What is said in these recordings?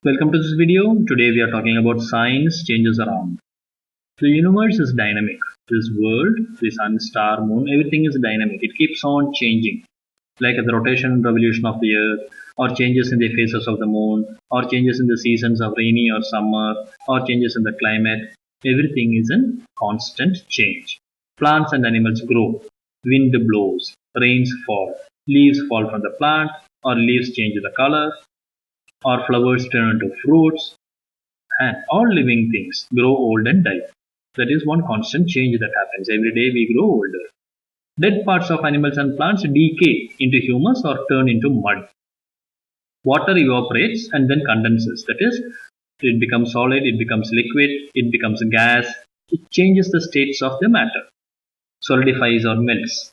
Welcome to this video. Today we are talking about science changes around. The universe is dynamic. This world, the sun, star, moon, everything is dynamic. It keeps on changing. Like the rotation and revolution of the earth, or changes in the phases of the moon, or changes in the seasons of rainy or summer, or changes in the climate. Everything is in constant change. Plants and animals grow. Wind blows. Rains fall. Leaves fall from the plant, or leaves change the color, or flowers turn into fruits, and all living things grow old and die. That is one constant change that happens. Every day we grow older. Dead parts of animals and plants decay into humus or turn into mud. Water evaporates and then condenses. That is, it becomes solid, it becomes liquid, it becomes gas. It changes the states of the matter, solidifies or melts.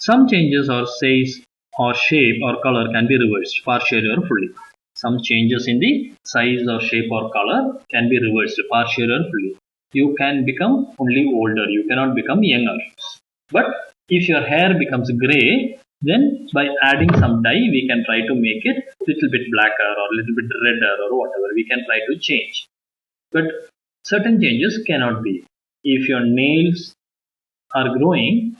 Some changes or size or shape or color can be reversed partially or fully. Some changes in the size or shape or color can be reversed partially or fully. You can become only older, you cannot become younger. But if your hair becomes grey, then by adding some dye we can try to make it little bit blacker or little bit redder or whatever. We can try to change. But certain changes cannot be. If your nails are growing,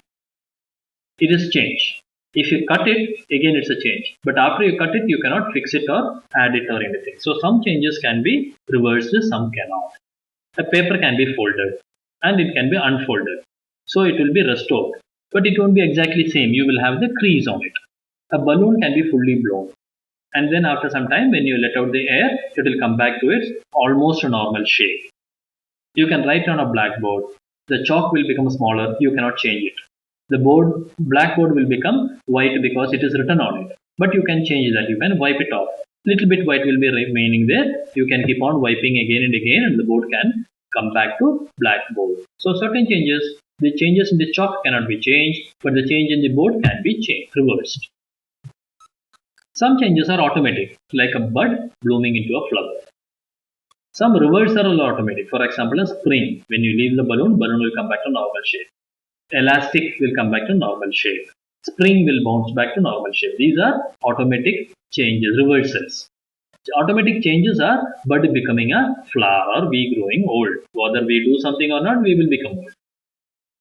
it is change. If you cut it, again it's a change. But after you cut it, you cannot fix it or add it or anything. So some changes can be reversed, some cannot. A paper can be folded and it can be unfolded. So it will be restored. But it won't be exactly same. You will have the crease on it. A balloon can be fully blown. And then after some time, when you let out the air, it will come back to its almost normal shape. You can write on a blackboard. The chalk will become smaller. You cannot change it. The blackboard will become white because it is written on it. But you can change that. You can wipe it off. Little bit white will be remaining there. You can keep on wiping again and again and the board can come back to blackboard. So certain changes, the changes in the chalk cannot be changed, but the change in the board can be changed, reversed. Some changes are automatic, like a bud blooming into a flower. Some reversal are automatic. For example, a spring. When you leave the balloon will come back to normal shape. Elastic will come back to normal shape. Spring will bounce back to normal shape. These are automatic changes, reversals. Automatic changes are bud becoming a flower or we growing old. Whether we do something or not, we will become old.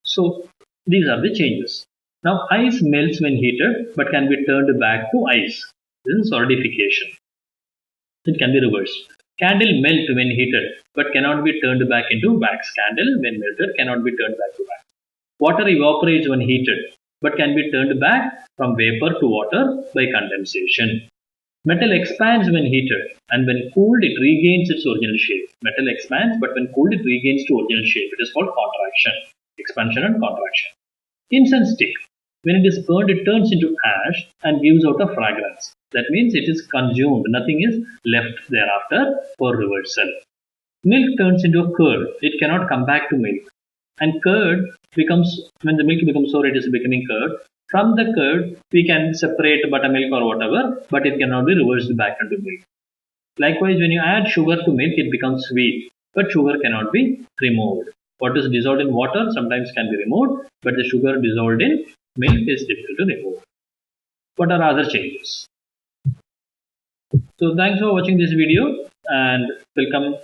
So these are the changes. Now ice melts when heated but can be turned back to ice. This is solidification. It can be reversed. Candle melt when heated but cannot be turned back into wax. Candle when melted cannot be turned back to wax. Water evaporates when heated, but can be turned back from vapor to water by condensation. Metal expands when heated, and when cooled it regains its original shape. Metal expands, but when cooled it regains its original shape. It is called contraction, expansion and contraction. Incense stick. When it is burned, it turns into ash and gives out a fragrance. That means it is consumed. Nothing is left thereafter for reversal. Milk turns into a curd. It cannot come back to milk. And curd becomes, when the milk becomes sour, it is becoming curd. From the curd, we can separate buttermilk or whatever, but it cannot be reversed back into milk. Likewise, when you add sugar to milk, it becomes sweet, but sugar cannot be removed. What is dissolved in water sometimes can be removed, but the sugar dissolved in milk is difficult to remove. What are other changes? So thanks for watching this video and welcome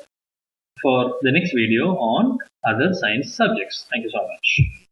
for the next video on other science subjects. Thank you so much.